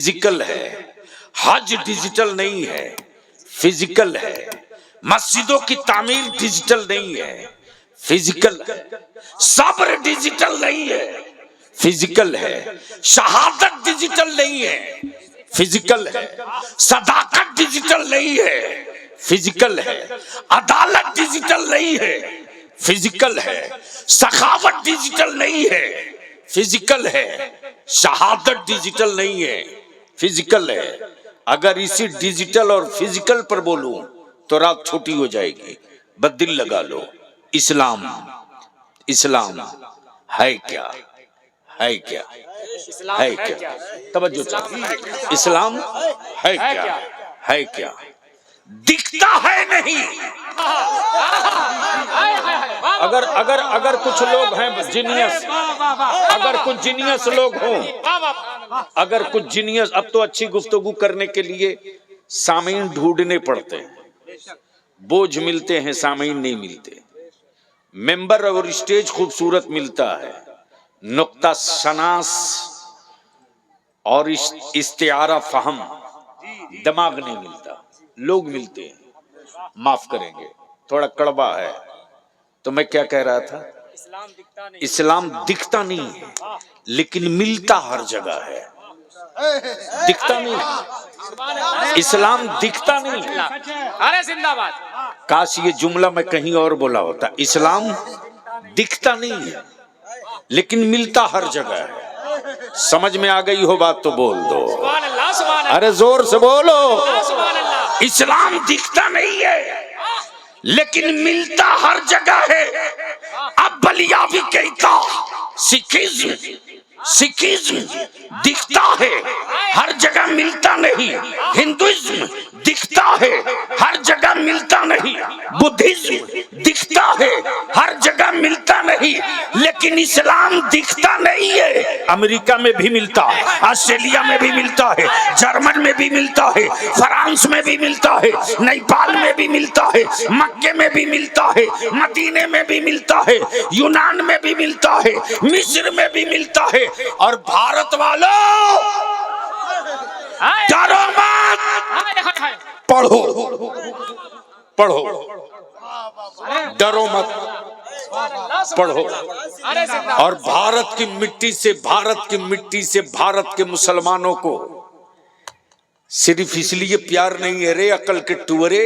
Physical है, हज digital नहीं है, फिजिकल है। मस्जिदों की तामीर डिजिटल नहीं है, फिजिकल है। सब्र डिजिटल नहीं है, फिजिकल है। शहादत डिजिटल नहीं है, फिजिकल है। सदाकत डिजिटल नहीं है, फिजिकल है। अदालत डिजिटल नहीं है, फिजिकल है। सखावत डिजिटल नहीं है, फिजिकल है। शहादत डिजिटल नहीं है, फिजिकल है। अगर इसी डिजिटल और फिजिकल पर बोलूं तो रात छोटी हो जाएगी। बस दिल लगा लो, इस्लाम इस्लाम है क्या, है क्या, है क्या? तवज्जो चाहिए। इस्लाम है क्या, है क्या? दिखता है नहीं। अगर अगर अगर कुछ लोग हैं जीनियस, अगर कुछ जीनियस लोग हों, अगर कुछ जीनियस, अब तो अच्छी गुफ्तगू करने के लिए सामीन ढूंढने पड़ते हैं, बोझ मिलते हैं, सामीन नहीं मिलते। मेंबर और स्टेज खूबसूरत मिलता है, नुक्ता शनास और इस्तिआरा फहम दिमाग नहीं मिलता। लोग मिलते हैं। माफ करेंगे, थोड़ा कड़वा है। तो मैं क्या कह रहा था? इस्लाम दिखता नहीं है, लेकिन मिलता हर जगह है। दिखता नहीं, इस्लाम दिखता नहीं। अरे जिंदाबाद। काश ये जुमला मैं कहीं और बोला होता। इस्लाम दिखता नहीं है, लेकिन मिलता हर जगह है। समझ में आ गई हो बात तो बोल दो। अरे जोर से बोलो। इस्लाम दिखता नहीं है, लेकिन मिलता हर जगह है। अब बलिया भी कहता सिखिज्म, सिखिज्म दिखता है, हर जगह मिलता नहीं। हिंदुइज्म दिखता है, हर जगह मिलता नहीं। बुद्धिज्म दिखता है, हर जगह मिलता नहीं। लेकिन इस्लाम दिखता नहीं है। अमेरिका में भी मिलता है, ऑस्ट्रेलिया में भी मिलता है, जर्मन में भी मिलता है, फ्रांस में भी मिलता है, नेपाल में भी मिलता है, मक्के में भी मिलता है, मदीने में भी मिलता है, यूनान में भी मिलता है, मिस्र में भी मिलता है। और भारत वालों, डरो मत, पढ़ो पढ़ो, डरो मत, पढ़ो। और भारत की मिट्टी से, भारत की मिट्टी से भारत के मुसलमानों को सिर्फ इसलिए प्यार नहीं है रे अकल के टुअरे।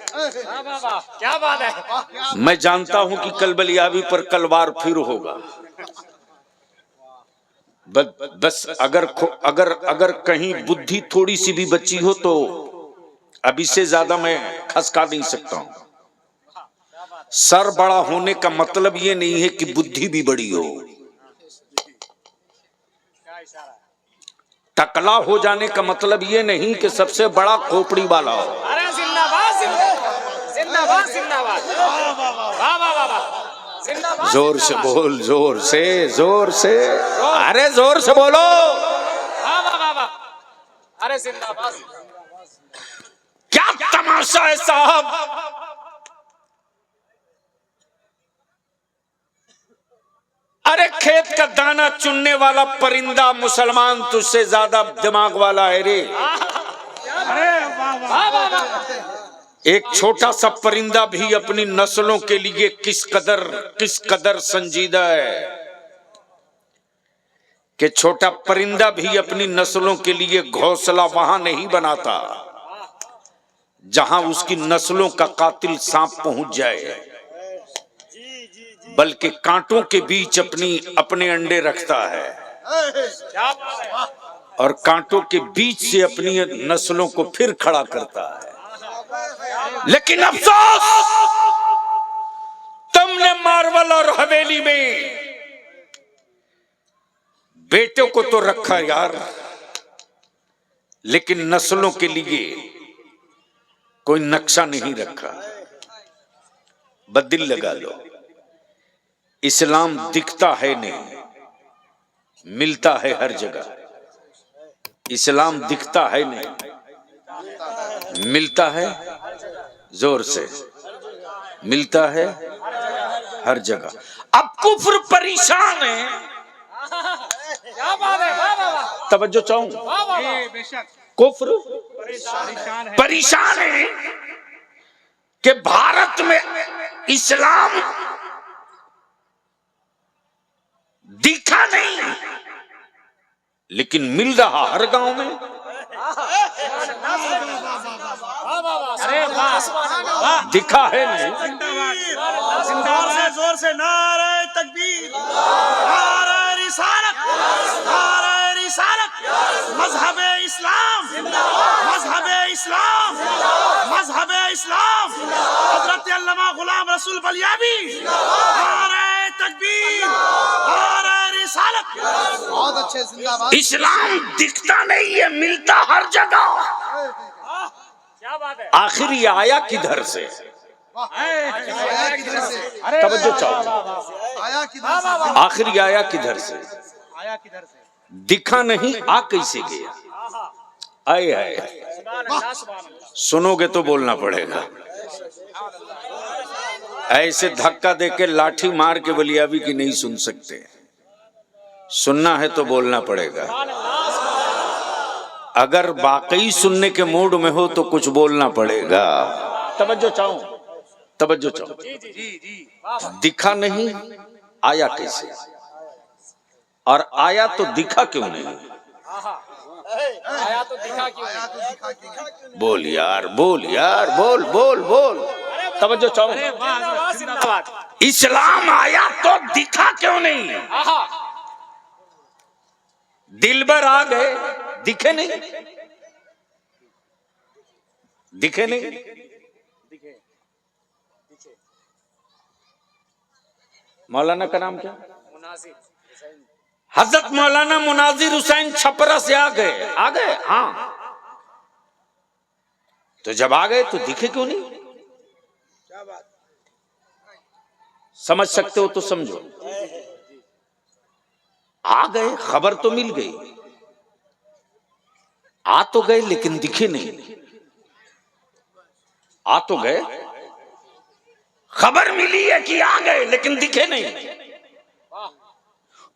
क्या बात है। मैं जानता हूं कि कल बलियाबी पर कलवार फिर होगा। बस अगर अगर अगर कहीं बुद्धि थोड़ी सी भी बची हो तो अब इससे ज्यादा मैं खसका नहीं सकता हूं। सर बड़ा होने का मतलब ये नहीं है कि बुद्धि भी बड़ी हो। टकला हो जाने का मतलब ये नहीं कि सबसे बड़ा खोपड़ी वाला हो। अरे जिंदाबाद जिंदाबाद जिंदाबाद। वाह वाह वाह वाह। जोर से बोल, जोर से, जोर से, अरे जोर से बोलो। वाह वाह वाह वाह। अरे जिंदाबाद। क्या तमाशा है साहब। अरे खेत का दाना चुनने वाला परिंदा मुसलमान तुझसे ज्यादा दिमाग वाला है रे। एक छोटा सा परिंदा भी अपनी नस्लों के लिए किस कदर संजीदा है कि छोटा परिंदा भी अपनी नस्लों के लिए घोंसला वहां नहीं बनाता जहां उसकी नस्लों का कातिल सांप पहुंच जाए, बल्कि कांटों के बीच अपने अंडे रखता है और कांटों के बीच से अपनी नस्लों को फिर खड़ा करता है। लेकिन अफसोस, तुमने मार्वल और हवेली में बेटों को तो रखा यार, लेकिन नस्लों के लिए कोई नक्शा नहीं रखा। बदिल लगा लो, इस्लाम दिखता है नहीं, मिलता है हर जगह। इस्लाम दिखता है नहीं, मिलता है, जोर से, मिलता है हर जगह। अब कुफ्र परेशान है। क्या बात है। वाह वाह वाह। तवज्जो चाहूं, कुफ्र परेशान है कि भारत में इस्लाम दिखा नहीं, लेकिन मिल रहा हर गांव में। दिखा है नहीं। जोर से नारे तकबीर, नारे रिसालत, नारे रिसालत, मजहबे इस्लाम, मजहबे इस्लाम, मजहबे इस्लाम, हजरत अल्लामा गुलाम रसूल बलियावी, नारे तकबीर, नारे रिसालत। बहुत अच्छे, जिंदाबाद। इस्लाम दिखता नहीं है, मिलता हर जगह। क्या बात है। आखिर ये आया किधर से? आया किधर से? तवज्जो चाहो, आया किधर से? आखिर ये आया किधर से? आया किधर से? दिखा नहीं, आ कैसे गया? आए है, सुनोगे तो बोलना पड़ेगा। ऐसे धक्का देके लाठी मार के बलियावी की नहीं सुन सकते, सुनना है तो बोलना पड़ेगा। अगर वाकई सुनने के मूड में हो तो कुछ बोलना पड़ेगा। तवज्जो चाहूं, तवज्जो चाहूं। दिखा नहीं, आया कैसे? और आया तो दिखा क्यों नहीं? आया तो दिखा क्यों? आया तो दिखा क्यों? बोल यार, बोल यार, बोल बोल बोल। तवज्जो चाहूं। जिंदाबाद जिंदाबाद। इस्लाम आया तो दिखा क्यों नहीं? आहा, दिलबर आ गए, दिखे नहीं, दिखे नहीं। मौलाना का नाम क्या? मुनासिब हजरत मौलाना मुनाजिर हुसैन छपरा से आ गए। आ गए, हाँ। तो जब आ गए तो दिखे क्यों नहीं? समझ सकते हो तो समझो। आ गए, खबर तो मिल गई, आ तो गए लेकिन दिखे नहीं। आ तो गए, खबर मिली है कि आ गए लेकिन दिखे नहीं।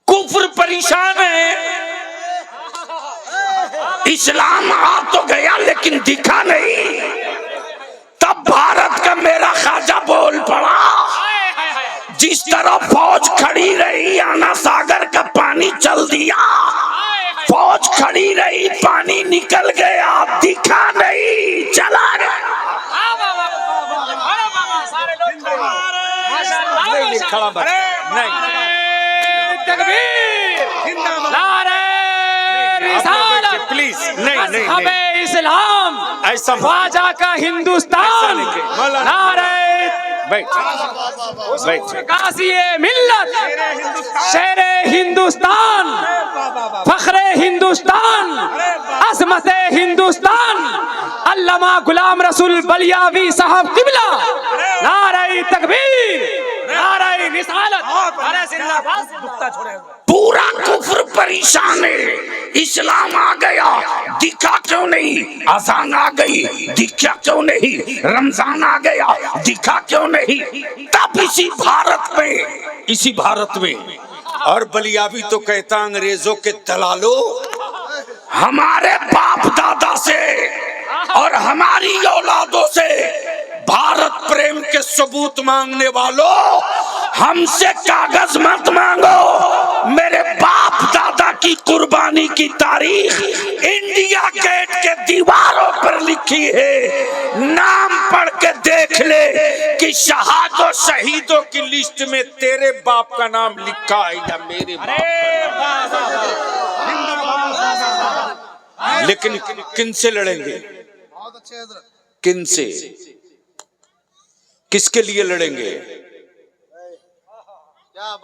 कुफ्र परेशान है, इस्लाम आ तो गया लेकिन दिखा नहीं। तब भारत का मेरा ख्वाजा बोल पड़ा, जिस तरह फौज खड़ी रही, आना सागर का पानी चल दिया। फौज खड़ी रही, पानी निकल गया, दिखा नहीं, चला गया। नहीं खड़ा मत, नहीं तकबीर, नारे रिसालत, प्लीज, नहीं नहीं मजहबे इस्लाम, ऐसा ख्वाजा का हिंदुस्तान, नारे बैठ बैठ। कासिए मिल्लत, शेरे हिंदुस्तान, फखरे हिंदुस्तान, अजमते हिंदुस्तान, अल्लामा गुलाम रसूल बलियावी साहब किबला, नारे तकबीर, नारे रिसालत, नारे जिंदाबाद। पूरा कुफ्र परेशान है, इस्लाम आ गया, दिखा क्यों नहीं? अजान आ गई, दिखा क्यों नहीं? रमजान आ गया, दिखा क्यों नहीं? तब इसी भारत में और बलियावी तो कहता अंग्रेजों के दलालों, हमारे बाप दादा से और हमारी औलादों से भारत प्रेम के सबूत मांगने वालों, हमसे कागज मत मांगो। मेरे बाप दादा की कुर्बानी की तारीख इंडिया गेट के दीवारों पर लिखी है। नाम पढ़ के देख ले कि शहीदों की लिस्ट में तेरे बाप का नाम लिखा है या मेरे बाप का नाम। लेकिन किन से लड़ेंगे? बहुत अच्छे हजरत। किन से, किसके लिए लड़ेंगे?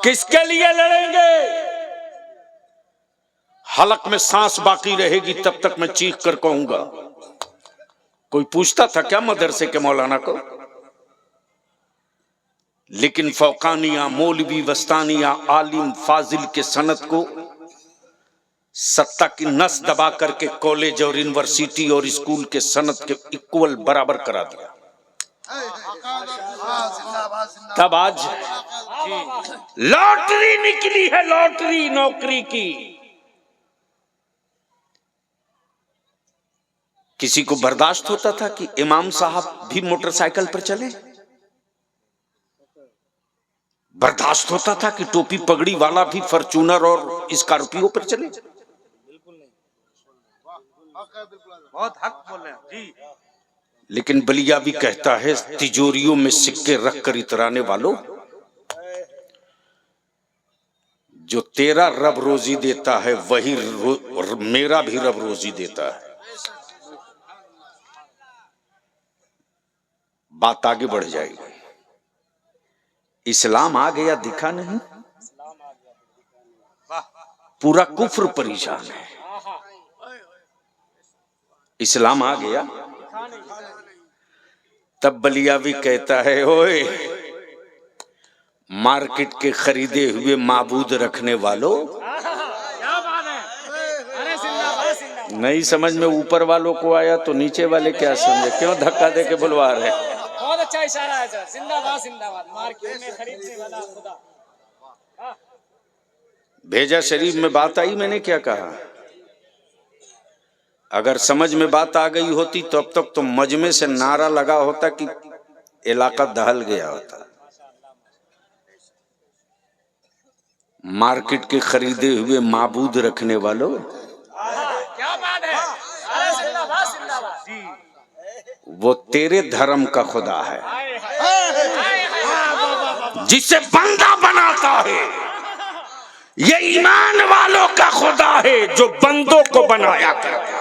किसके लिए लड़ेंगे? हलक में सांस बाकी रहेगी तब तक मैं चीख कर कहूंगा। कोई पूछता था क्या मदरसे के मौलाना को? लेकिन फौकानिया, मौलवी, वस्तानिया, आलिम, फाजिल के सनत को सत्ता की नस दबा करके कॉलेज और यूनिवर्सिटी और स्कूल के सनत के इक्वल बराबर करा दिया। तब आज लॉटरी निकली है, लॉटरी नौकरी की। किसी को बर्दाश्त होता था कि इमाम साहब भी मोटरसाइकिल पर चले? बर्दाश्त होता था कि टोपी पगड़ी वाला भी फॉर्च्यूनर और स्कॉर्पियो पर चले? बहुत हक बोल रहे हैं जी। लेकिन बलिया भी कहता है, तिजोरियों में सिक्के रख कर इतराने वालों, जो तेरा रब रोजी देता है वही मेरा भी रब रोजी देता है। बात आगे बढ़ जाएगी। इस्लाम आ गया दिखा नहीं, पूरा कुफ्र परेशान है। इस्लाम आ गया तब बलिया भी कहता है, ओए मार्केट के खरीदे हुए माबूद रखने वालों, क्या बात है। अरे जिंदाबाद जिंदाबाद। नहीं समझ में ऊपर वालों को आया तो नीचे वाले क्या समझे? क्यों धक्का दे के बुलवा रहे? बहुत अच्छा इशारा है सर। जिंदाबाद जिंदाबाद। मार्केट में खरीदने वाला खुदा। भेजा शरीफ में बात आई, मैंने क्या कहा? अगर समझ में बात आ गई होती तो अब तक तो मजमे से नारा लगा होता कि इलाका दहल गया होता। मार्केट के खरीदे हुए माबूद रखने वालों, क्या बात है। अरे जिंदाबाद जिंदाबाद जी। वो तेरे धर्म का खुदा है जिसे बंदा बनाता है। ये ईमान वालों का खुदा है जो बंदों को बनाया करता है।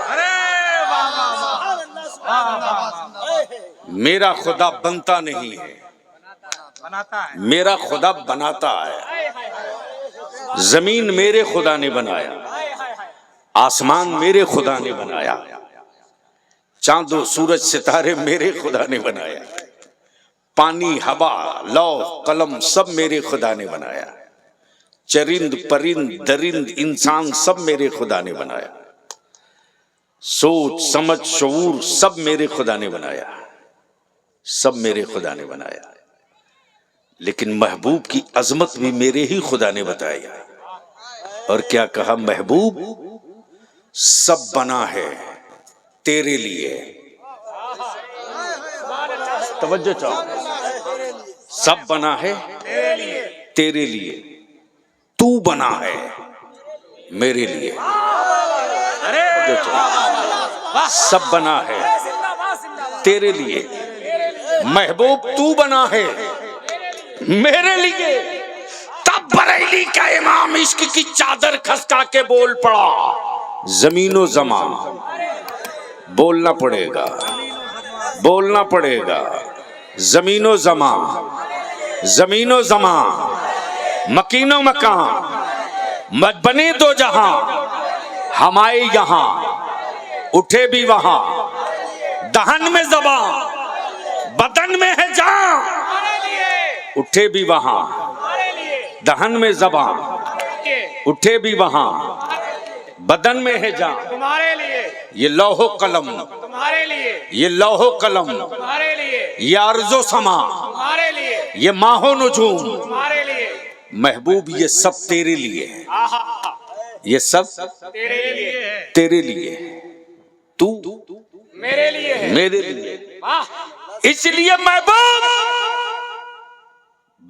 मेरा खुदा बनता नहीं है, बनाता है। मेरा खुदा बनाता है। जमीन मेरे खुदा ने बनाया, आसमान मेरे खुदा ने बनाया, चांदो सूरज सितारे मेरे खुदा ने बनाया, पानी हवा लौह कलम सब मेरे खुदा ने बनाया, चरिंद परिंद दरिंद इंसान सब मेरे खुदा ने बनाया, सोच समझ शऊर सब मेरे खुदा ने बनाया, सब मेरे खुदा ने बनाया। लेकिन महबूब की अजमत भी मेरे ही खुदा ने बताया। और क्या कहा? महबूब सब बना है तेरे लिए। तवज्जो चाहो, सब बना है तेरे लिए, तू बना है मेरे लिए। सब बना है तेरे लिए, महबूब तू बना है मेरे लिए। तब बरेली का इमाम इश्क की चादर खसका के बोल पड़ा, जमीनो जमा। बोलना पड़ेगा, बोलना पड़ेगा। जमीनो जमा, जमीनो जमा, मकीनो मकान, मत बने दो जहां, हमारे यहां उठे भी वहां। दहन में जबा बदन में है जान, उठे भी वहां। दहन में जबा उठे भी वहां, बदन में है जान तुम्हारे लिए। ये लौहो कलम तुम्हारे लिए। ये लौहो कलम, तुम्हारे लिए। ये अर्जो समा, तुम्हारे लिए। ये माहो नुजूम। तुम्हारे लिए। महबूब ये सब तेरे लिए है, ये सब तेरे लिए है। तेरे लिए। तू मेरे लिए है। मेरे लिए। वाह। इसलिए महबूब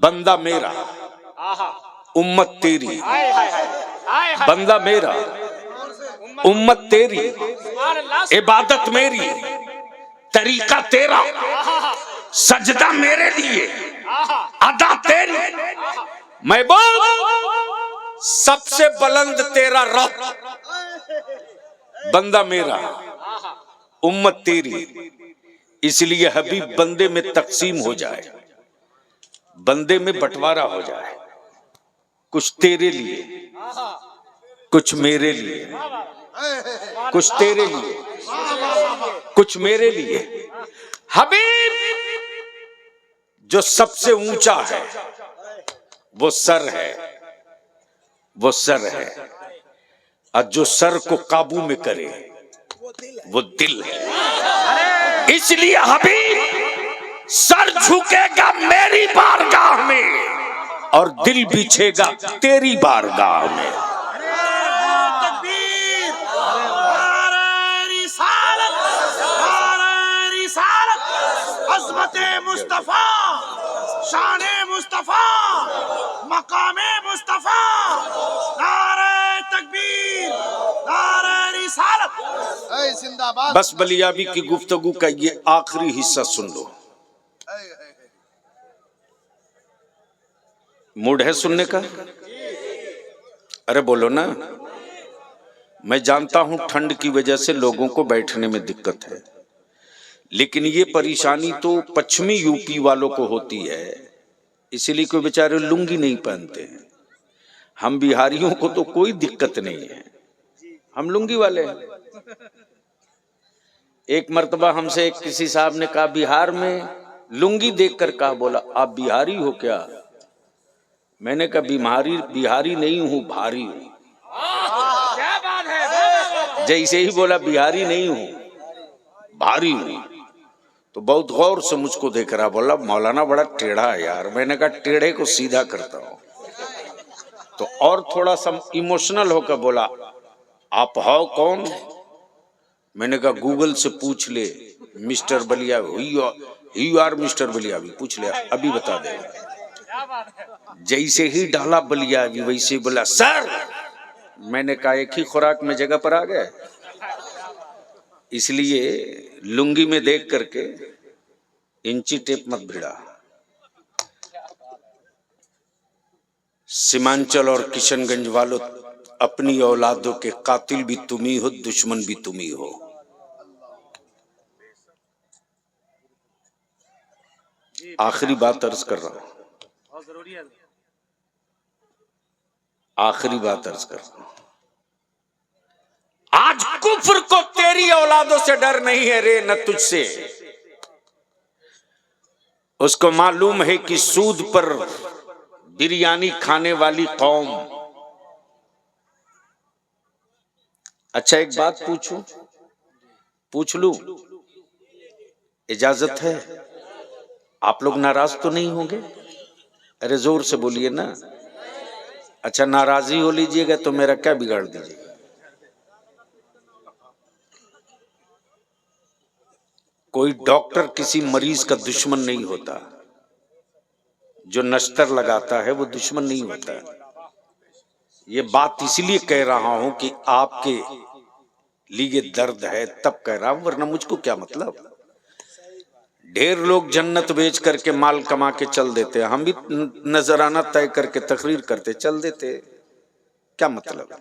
बंदा मेरा, उम्मत तेरी। हाय हाय हाय हाय हाय। बंदा मेरा, उम्मत तेरी, इबादत मेरी, तरीका तेरा, सजदा मेरे लिए, अदा तेरी। महबूब सबसे बुलंद तेरा रब, बंदा मेरा, उम्मत तेरी। इसलिए हबीब बंदे में तकसीम हो जाए, बंदे में बंटवारा हो जाए। कुछ तेरे लिए, कुछ मेरे लिए, कुछ तेरे लिए, कुछ मेरे लिए। हबीब जो सबसे ऊंचा है वो सर है, वो सर है। और जो सर को काबू में करे वो दिल है। इसलिए हबीब सर झुकेगा मेरी बारगाह में और दिल बिछेगा तेरी बारगाह में। तकबीर, नारे रिसालत, जिंदाबाद। बस बलियाबी की गुफ्तगू का ये आखिरी हिस्सा सुन लो। मूड है सुनने का? अरे बोलो ना। मैं जानता हूं ठंड की वजह से लोगों को बैठने में दिक्कत है, लेकिन ये परेशानी तो पश्चिमी यूपी वालों को होती है, इसीलिए कोई बेचारे लुंगी नहीं पहनते हैं। हम बिहारियों को तो कोई दिक्कत नहीं है, हम लुंगी वाले हैं। एक मर्तबा हमसे एक किसी साहब ने कहा, बिहार में लुंगी देखकर कहा, बोला आप बिहारी हो क्या? मैंने कहा बिहारी नहीं हूं, भारी हूं। क्या बात है? जैसे ही बोला बिहारी नहीं हूं, भारी हूं, तो बहुत गौर से मुझको देख रहा, बोला मौलाना बड़ा टेढ़ा है यार। मैंने कहा टेढ़े को सीधा करता हूं। तो और थोड़ा सा इमोशनल होकर बोला, आप हो कौन? मैंने कहा गूगल से पूछ ले, mister Ballia, you are mister Ballia, भी पूछ ले, अभी बता देगा। जैसे ही डाला बलिया भी वैसे बोला सर। मैंने कहा एक ही खुराक में जगह पर आ गए, इसलिए लुंगी में देख करके इंची टेप मत भिड़ा। सीमांचल और किशनगंज वालों, अपनी औलादों के कातिल भी तुम ही हो, दुश्मन भी तुम ही हो। आखिरी बात अर्ज कर रहा हूं, बहुत जरूरी है। आखिरी बात अर्ज कर रहा हूं। आज कुफ्र को तेरी औलादों से डर नहीं है रे, न तुझसे। उसको मालूम है कि सूद पर बिरयानी खाने वाली कौम। अच्छा एक बात पूछूं, पूछ लूं? इजाजत है? आप लोग नाराज तो नहीं होंगे? अरे जोर से बोलिए ना। अच्छा नाराजी हो लीजिएगा तो मेरा क्या बिगाड़ दीजिएगा? कोई डॉक्टर किसी मरीज का दुश्मन नहीं होता, जो नश्तर लगाता है वो दुश्मन नहीं होता। ये बात इसलिए कह रहा हूं कि आपके लिए दर्द है तब कह रहा हूं, वरना मुझको क्या मतलब। ढेर लोग जन्नत बेच करके माल कमा के चल देते, हम भी नजराना तय करके तकरीर करते चल देते, क्या मतलब है?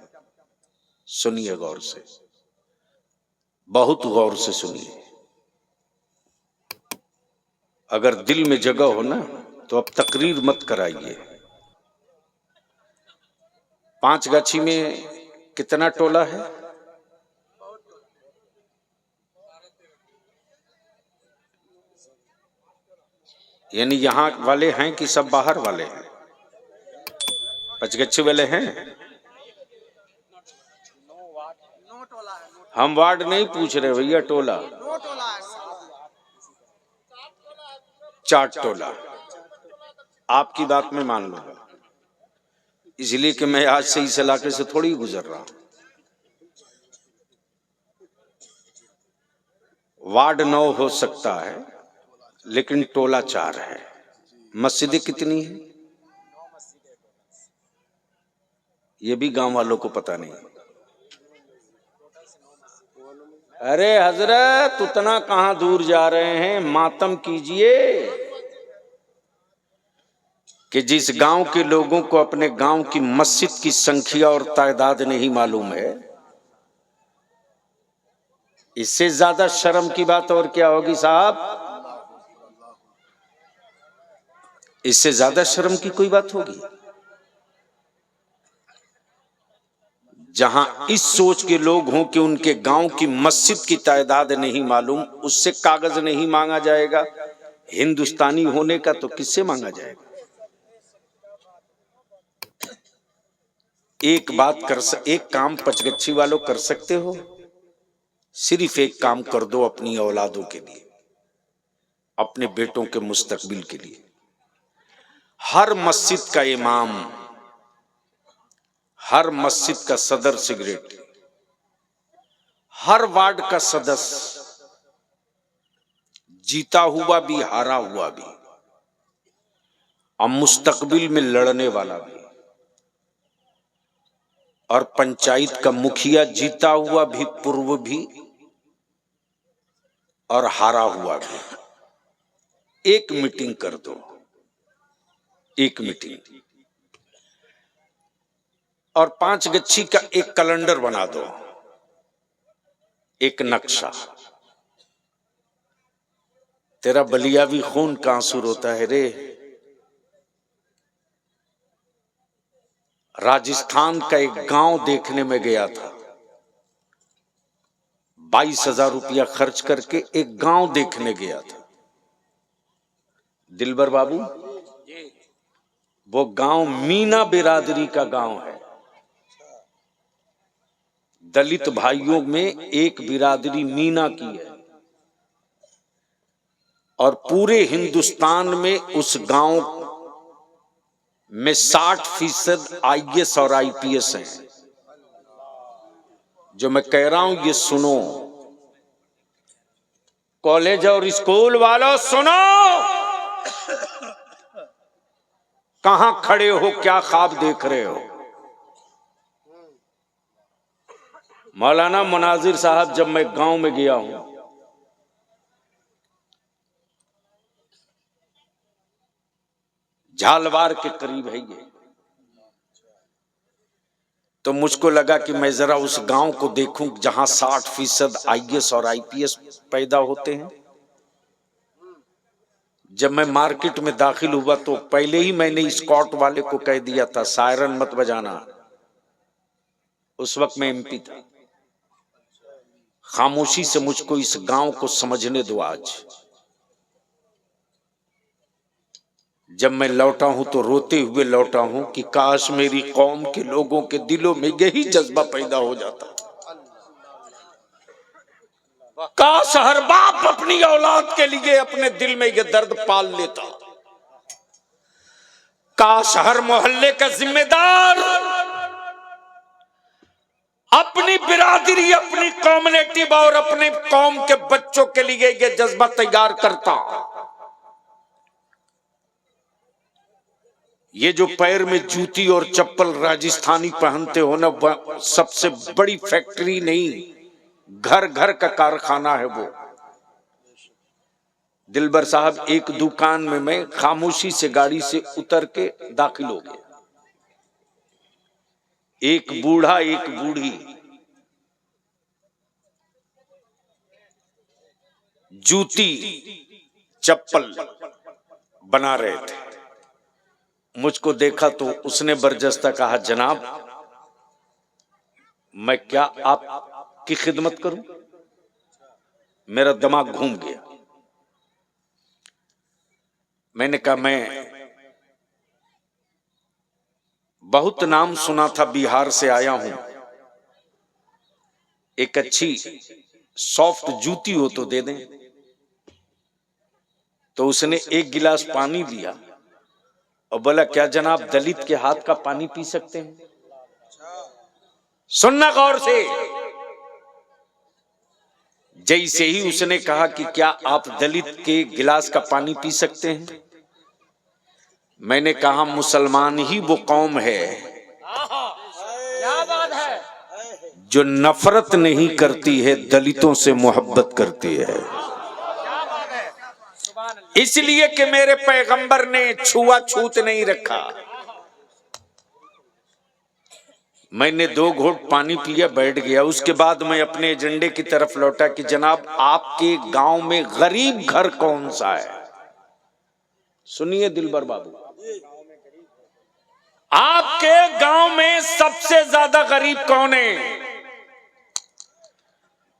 सुनिए गौर से, बहुत गौर से सुनिए। अगर दिल में जगह हो ना तो अब तकरीर मत कराइए। 5गाछी में कितना टोला है? यानी यहां वाले हैं कि सब बाहर वाले हैं? 5गाछी वाले हैं? हम वार्ड नहीं पूछ रहे भैया, टोला। 4 टोला। आपकी बात में मान लूंगा, इसलिए कि मैं आज से इस इलाके से थोड़ी गुजर रहा हूं। वार्ड 9 हो सकता है, लेकिन टोला 4 है। मस्जिदें कितनी है ये भी गांव वालों को पता नहीं। अरे हजरत उतना कहां दूर जा रहे हैं? मातम कीजिए कि जिस गांव के लोगों को अपने गांव की मस्जिद की संख्या और तादाद नहीं मालूम है। इससे ज्यादा शर्म की बात और क्या होगी साहब? इससे ज्यादा शर्म की कोई बात होगी? जहां इस सोच के लोग हों कि उनके गांव की मस्जिद की तादाद नहीं मालूम, उससे कागज नहीं मांगा जाएगा। हिंदुस्तानी होने का तो किससे मांगा जाएगा? एक काम 5गच्छी वालों कर सकते हो, सिर्फ एक काम कर दो अपनी औलादों के लिए, अपने बेटों के मुस्तकबिल के लिए। हर मस्जिद का इमाम, हर मस्जिद का सदर सेक्रेटरी, हर वार्ड का सदस्य, जीता हुआ भी हारा हुआ भी और मुस्तकबिल में लड़ने वाला भी, और पंचायत का मुखिया जीता हुआ भी, पूर्व भी और हारा हुआ भी, एक मीटिंग कर दो, एक मीटिंग, और 5 गच्छी का एक कैलेंडर बना दो, एक नक्शा। तेरा बलियावी खून का आंसू रोता है रे। राजस्थान का एक गांव देखने में गया था, 22,000 रुपया खर्च करके एक गांव देखने गया था। दिलबर बाबू, वो गांव मीना बिरादरी का गांव है। दलित भाइयों में एक बिरादरी मीना की है, और पूरे हिंदुस्तान में उस गांव में 60% IAS और IPS हैं। जो मैं कह रहा हूं ये सुनो, कॉलेज और स्कूल वालों सुनो, कहां खड़े हो, क्या ख्वाब देख रहे हो। मौलाना मुनाजिर साहब, जब मैं गांव में गया हूं, झालवार के करीब है ये, तो मुझको लगा कि मैं जरा उस गांव को देखूं जहां 60% IAS और IPS पैदा होते हैं। जब मैं मार्केट में दाखिल हुआ तो पहले ही मैंने स्कॉट वाले को कह दिया था, सायरन मत बजाना। उस वक्त मैं MP था। खामोशी से मुझको इस गांव को समझने दो आज। जब मैं लौटा हूं तो रोते हुए लौटा हूं कि काश मेरी कौम के लोगों के दिलों में यही जज्बा पैदा हो जाता। काश हर बाप अपनी औलाद के लिए अपने दिल में यह दर्द पाल लेता। काश हर मोहल्ले का जिम्मेदार अपनी बिरादरी, अपनी कम्युनिटी और अपने कौम के बच्चों के लिए यह जज्बा तैयार करता। ये जो पैर में जूती और चप्पल राजस्थानी पहनते हो ना, सबसे बड़ी फैक्ट्री नहीं, घर घर का कारखाना है वो। दिलबर साहब, एक दुकान में मैं खामोशी से गाड़ी से उतर के दाखिल हो गया। एक बूढ़ा, एक बूढ़ी जूती चप्पल बना रहे थे। मुझको देखा तो उसने बरजस्ता कहा, जनाब मैं क्या आपकी खिदमत करूं। मेरा दिमाग घूम गया। मैंने कहा, मैं बहुत नाम सुना था, बिहार से आया हूं, एक अच्छी सॉफ्ट जूती हो तो दे दें। तो उसने एक गिलास पानी लिया और बोला, क्या जनाब दलित के हाथ का पानी पी सकते हैं? सुनना गौर से। जैसे ही उसने कहा कि क्या आप दलित के गिलास का पानी पी सकते हैं, मैंने कहा, मुसलमान ही वो कौम है क्या बात है, जो नफरत नहीं करती है, दलितों से मोहब्बत करती है। क्या बात है, सुभान अल्लाह। इसलिए कि मेरे पैगंबर ने छुआछूत नहीं रखा। मैंने 2 घूंट पानी पिया, बैठ गया। उसके बाद मैं अपने एजेंडे की तरफ लौटा कि जनाब आपके गांव में गरीब घर कौन सा है? सुनिए दिलबर बाबू, आपके गांव में सबसे ज्यादा गरीब कौन है?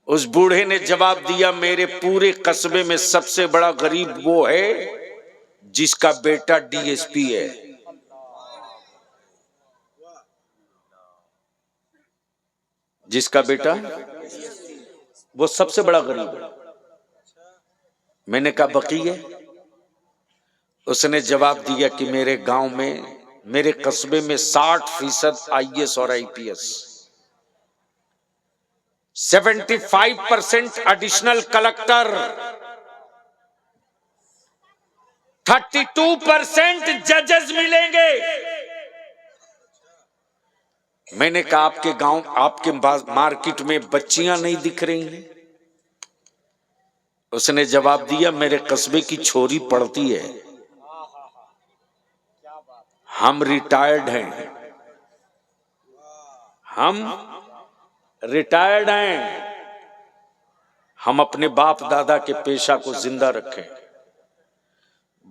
उस बूढ़े ने जवाब दिया, मेरे पूरे कस्बे में सबसे बड़ा गरीब वो है जिसका बेटा DSP है। जिसका बेटा, वो सबसे बड़ा गरीब है। मैंने कहा, बकीये? उसने जवाब दिया कि मेरे गांव में, मेरे कस्बे में 60% IAS और IPS, 75% एडिशनल कलेक्टर, 32% जजेस मिलेंगे। मैंने कहा आपके गांव, आपके मार्केट में बच्चियां नहीं दिख रही हैं? उसने जवाब दिया, मेरे कस्बे की छोरी पढ़ती है, हम रिटायर्ड हैं, हम रिटायर्ड हैं, हम अपने बाप दादा के पेशा को जिंदा रखें।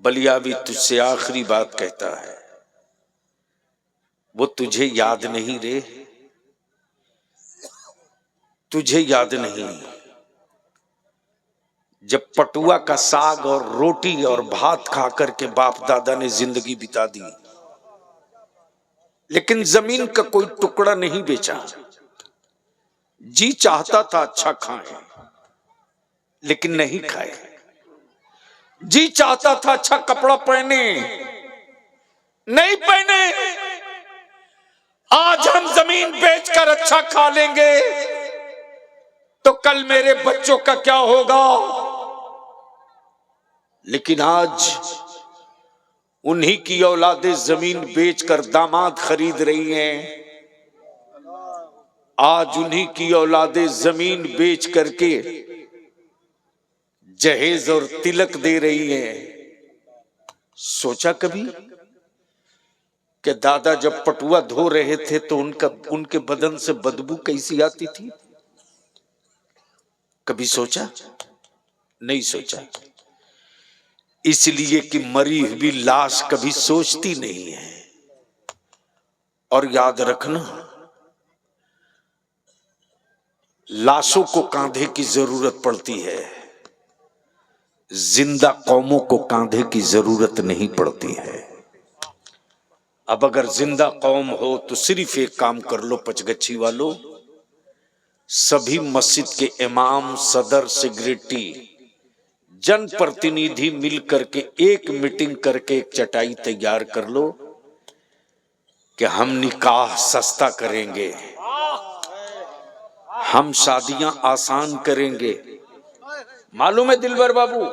बलियावी तुझसे आखिरी बात कहता है, वो तुझे याद नहीं रे, तुझे याद नहीं जब पटुआ का साग और रोटी और भात खा करके बाप दादा ने जिंदगी बिता दी, लेकिन जमीन का कोई टुकड़ा नहीं बेचा। जी चाहता था अच्छा खाएं, लेकिन नहीं खाए। जी चाहता था अच्छा कपड़ा पहने, नहीं पहने। आज हम जमीन बेचकर अच्छा खा लेंगे तो कल मेरे बच्चों का क्या होगा? लेकिन आज उन्हीं की औलादें जमीन बेचकर दामाद खरीद रही हैं। आज उन्हीं की औलादें जमीन बेच करके जहेज और तिलक दे रही हैं। सोचा कभी कि दादा जब पटुआ धो रहे थे तो उनके बदन से बदबू कैसी आती थी? कभी सोचा? नहीं सोचा। इसलिए कि मरी हुई लाश कभी सोचती नहीं है। और याद रखना, लाशों को कांधे की जरूरत पड़ती है, जिंदा कौमों को कांधे की जरूरत नहीं पड़ती है। अब अगर जिंदा कौम हो तो सिर्फ एक काम कर लो पचगच्छी वालों, सभी मस्जिद के इमाम, सदर, सेक्रेटरी, जनप्रतिनिधि मिल करके एक मीटिंग करके एक चटाई तैयार कर लो कि हम निकाह सस्ता करेंगे, हम शादियां आसान करेंगे। मालूम है दिलबर बाबू,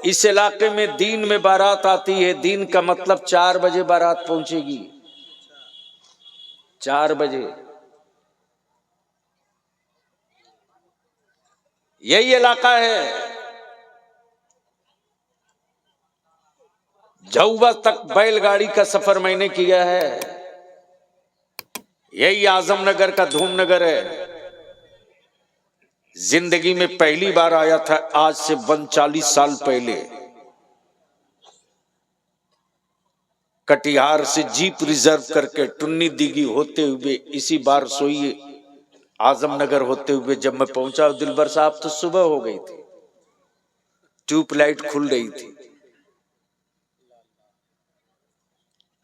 इस इलाके में दिन में बारात आती है, दिन का मतलब 4 बजे बारात पहुंचेगी। 4 बजे यही इलाका है। झौवा तक बैलगाड़ी का सफर मैंने किया है। यही आजमनगर का धूमनगर है। जिंदगी में पहली बार आया था आज से 40 साल पहले। कटिहार से जीप रिजर्व करके टुन्नी दिघी होते हुए इसी बार सोइए आजमनगर होते हुए जब मैं पहुंचा, दिलबर साहब तो सुबह हो गई थी, ट्यूबलाइट खुल रही थी,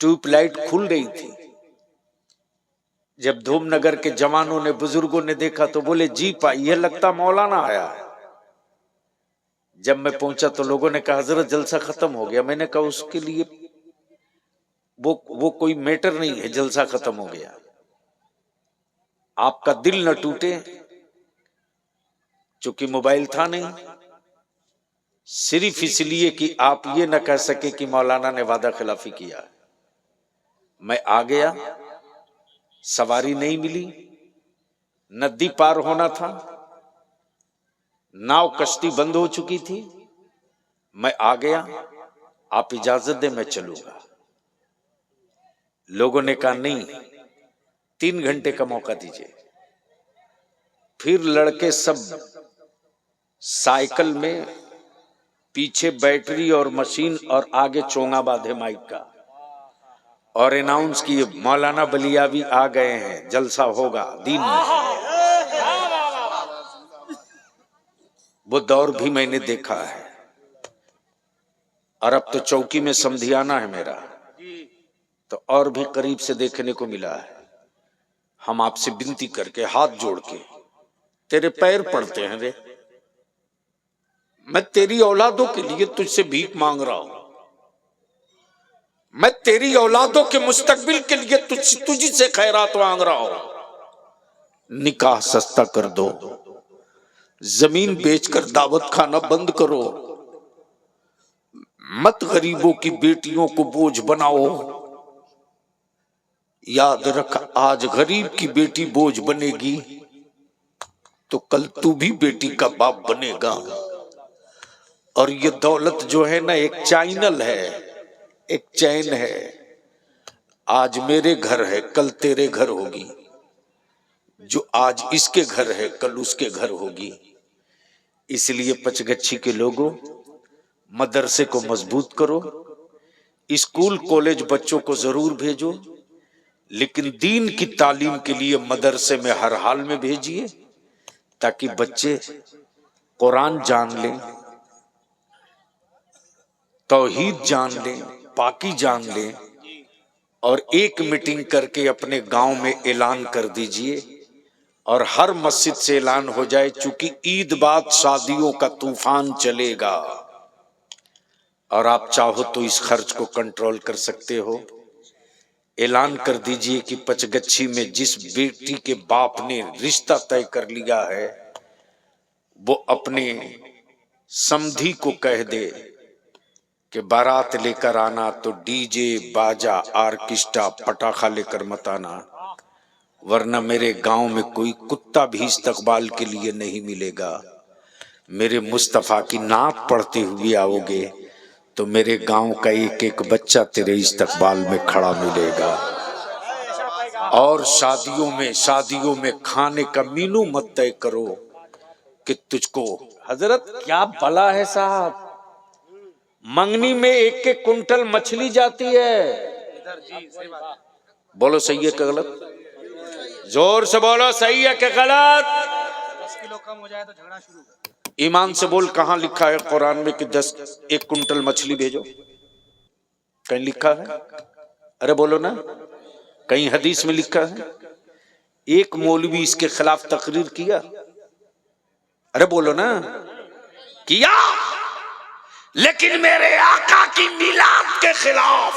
ट्यूबलाइट खुल रही थी। जब धूमनगर के जवानों ने, बुजुर्गों ने देखा तो बोले जीप आई है, लगता मौलाना आया है। जब मैं पहुंचा तो लोगों ने कहा हजरत जलसा खत्म हो गया। मैंने कहा उसके लिए वो कोई मैटर नहीं है, जलसा खत्म हो गया। आपका दिल न टूटे, चूंकि मोबाइल था नहीं, सिर्फ इसलिए कि आप ये न कह सके कि मौलाना ने वादा खिलाफी किया। मैं आ गया, सवारी नहीं मिली, नदी पार होना था, नाव कश्ती बंद हो चुकी थी। मैं आ गया, आप इजाजत दे मैं चलूंगा। लोगों ने कहा नहीं, 3 घंटे का मौका दीजिए। फिर लड़के सब साइकिल में, पीछे बैटरी और मशीन और आगे चोंगा बांधे माइक का, और अनाउंस किए मौलाना बलियावी आ गए हैं, जलसा होगा दिन में। वो दौर भी मैंने देखा है। और अब तो चौकी में समधियाना है मेरा, तो और भी करीब से देखने को मिला है। हम आपसे विनती करके, हाथ जोड़ के तेरे पैर पड़ते हैं रे, मैं तेरी औलादों के लिए तुझसे भीख मांग रहा हूं। मैं तेरी औलादों के मुस्तकबिल के लिए तुझी से खैरात मांग रहा हूं। निकाह सस्ता कर दो, जमीन बेचकर दावत खाना बंद करो, मत गरीबों की बेटियों को बोझ बनाओ। याद रख, आज गरीब की बेटी बोझ बनेगी तो कल तू भी बेटी का बाप बनेगा। और ये दौलत जो है ना, एक चैनल है, एक चैन है। आज मेरे घर है, कल तेरे घर होगी। जो आज इसके घर है, कल उसके घर होगी। इसलिए पचगच्छी के लोगों, मदरसे को मजबूत करो, स्कूल कॉलेज बच्चों को जरूर भेजो, लेकिन दीन की तालीम के लिए मदरसे में हर हाल में भेजिए, ताकि बच्चे कुरान जान लें, तौहीद जान लें, पाकी जान लें। और एक मीटिंग करके अपने गांव में ऐलान कर दीजिए और हर मस्जिद से ऐलान हो जाए, चूंकि ईद बाद शादियों का तूफान चलेगा और आप चाहो तो इस खर्च को कंट्रोल कर सकते हो। ऐलान कर दीजिए कि पचगच्छी में जिस बेटी के बाप ने रिश्ता तय कर लिया है, वो अपने समधी को कह दे कि बारात लेकर आना तो डीजे बाजा आर्केस्ट्रा पटाखा लेकर मत आना, वरना मेरे गांव में कोई कुत्ता भी इस्तकबाल के लिए नहीं मिलेगा। मेरे मुस्तफा की नात पढ़ते हुए आओगे तो मेरे गांव का एक एक बच्चा तेरे इस्तकबाल में खड़ा मिलेगा। और शादियों में खाने का मीनू मत तय करो कि तुझको, हजरत क्या भला है साहब, मंगनी में एक एक कुंटल मछली जाती है। इधर जी सही बात। बोलो सही है कि गलत? जोर से बोलो, सही है कि गलत? 10 किलो कम हो जाए तो झगड़ा शुरू। ईमान से बोल, कहां लिखा है कुरान में कि 1 कुंटल मछली भेजो? कहीं लिखा है? अरे बोलो ना, कहीं हदीस में लिखा है? एक मौलवी इसके खिलाफ तकरीर किया? अरे बोलो ना, किया? लेकिन मेरे आका की मिलाद के खिलाफ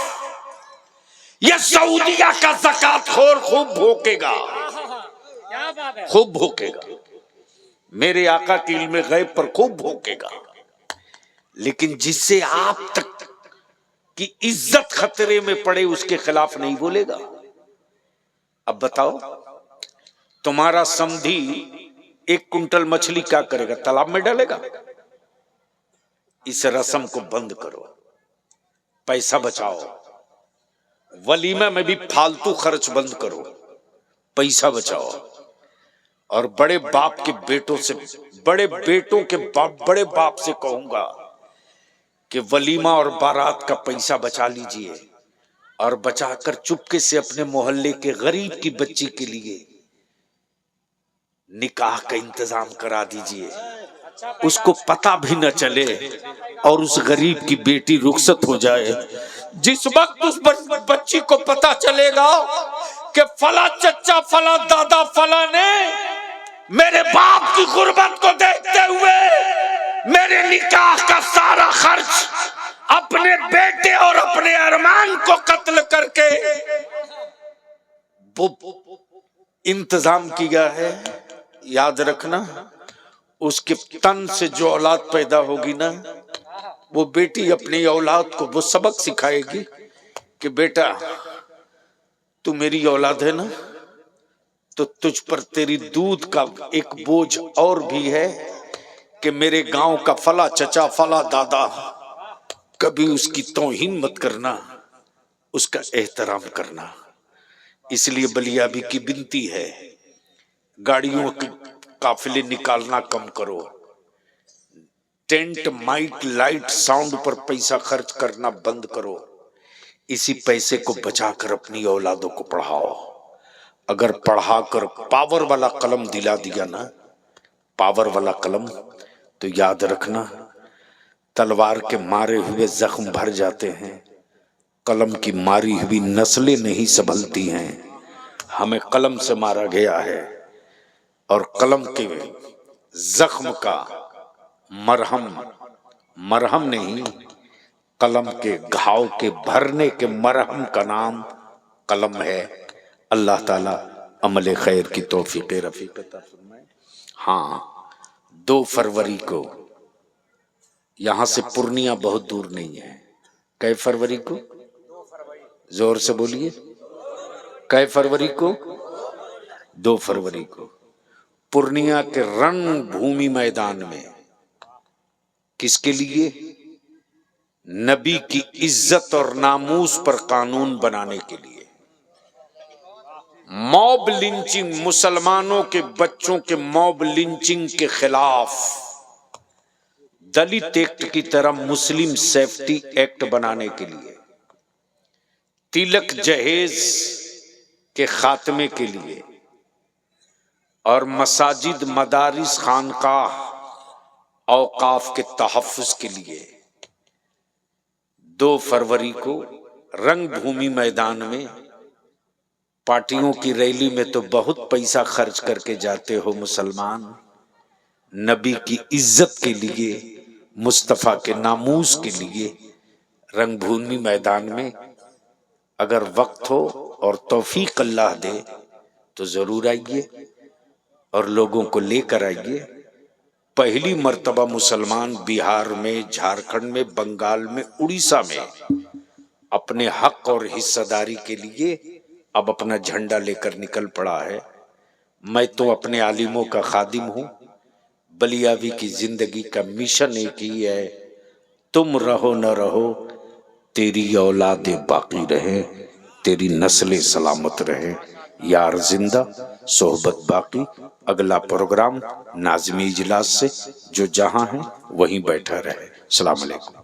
ये सऊदिया का ज़कातखोर खूब भोंकेगा, क्या बात है। खूब भोंकेगा, मेरे आका की इल्म गैब पर खूब भोंकेगा। लेकिन जिससे आप तक की इज्जत खतरे में पड़े उसके खिलाफ नहीं बोलेगा। अब बताओ, तुम्हारा समधी 1 कुंटल मछली क्या करेगा? तालाब में डालेगा? इस रस्म को बंद करो, पैसा बचाओ। वलीमा में भी फालतू खर्च बंद करो, पैसा बचाओ। और बड़े बाप के बेटों से, बड़े बेटों के बड़े बाप से कहूंगा कि वलीमा और बारात का पैसा बचा लीजिए और बचाकर चुपके से अपने मोहल्ले के गरीब की बच्ची के लिए निकाह का इंतजाम करा दीजिए, उसको पता भी न चले और उस गरीब की बेटी रुखसत हो जाए। जिस वक्त उस बच्ची को पता चलेगा कि फला चचा फला दादा फला ने मेरे बाप की गुर्बत को देखते हुए मेरे निकाह का सारा खर्च अपने बेटे और अपने अरमान को कत्ल करके वो इंतजाम किया है, याद रखना, उसके तन से जो औलाद पैदा होगी ना, वो बेटी अपनी औलाद को वो सबक सिखाएगी कि बेटा तू मेरी औलाद है ना, तो तुझ पर तेरी दूध का एक बोझ और भी है कि मेरे गांव का फला चचा फला दादा, कभी उसकी तौहीन मत करना, उसका एहतराम करना। इसलिए बलियाबी की विनती है, गाड़ियों के काफिले निकालना कम करो, टेंट माइक लाइट साउंड पर पैसा खर्च करना बंद करो। इसी पैसे को बचाकर अपनी औलादों को पढ़ाओ। अगर पढ़ाकर पावर वाला कलम दिला दिया ना, पावर वाला कलम, तो याद रखना तलवार के मारे हुए जख्म भर जाते हैं, कलम की मारी हुई नस्लें नहीं संभलती हैं। हमें कलम से मारा गया है और कलम के जख्म का मरहम नहीं, कलम के घाव के भरने के मरहम का नाम कलम है। अल्लाह ताला अमल खैर की तौफीक रफीक अता फरमाए। हाँ, 2 फरवरी को यहां से पूर्णिया बहुत दूर नहीं है। कै फरवरी को? जोर से बोलिए। कै फरवरी को? 2 फरवरी को पूर्णिया के रणभूमि मैदान में किसके लिए? नबी की इज्जत और नामूस पर कानून बनाने के लिए। मॉब लिंचिंग, मुसलमानों के बच्चों के मॉब लिंचिंग के खिलाफ दलित एक्ट की तरह मुस्लिम सेफ्टी एक्ट बनाने के लिए, तिलक जहेज के खात्मे के लिए और मसाजिद, मदारिस, खानकाह, औकाफ के तहफ्फुज के लिए 2 फरवरी को रंगभूमि मैदान में पार्टियों की रैली में तो बहुत पैसा खर्च करके जाते हो मुसलमान, नबी की इज्जत के लिए, मुस्तफा के नामूस के लिए रंगभूमि मैदान में अगर वक्त हो और तौफीक अल्लाह दे तो जरूर आइए और लोगों को लेकर आइए। पहली मर्तबा मुसलमान बिहार में, झारखंड में, बंगाल में, उड़ीसा में अपने हक और हिस्सेदारी के लिए अब अपना झंडा लेकर निकल पड़ा है। मैं तो अपने आलिमों का खादिम हूं। बलियावी की जिंदगी का मिशन एक ही है, तुम रहो न रहो, तेरी औलादे बाकी रहे, तेरी नस्लें सलामत रहे। यार जिंदा, सोहबत बाकी। अगला प्रोग्राम नाज़िमी इजलास से जो जहां है वहीं बैठा रहे। अस्सलाम वालेकुम।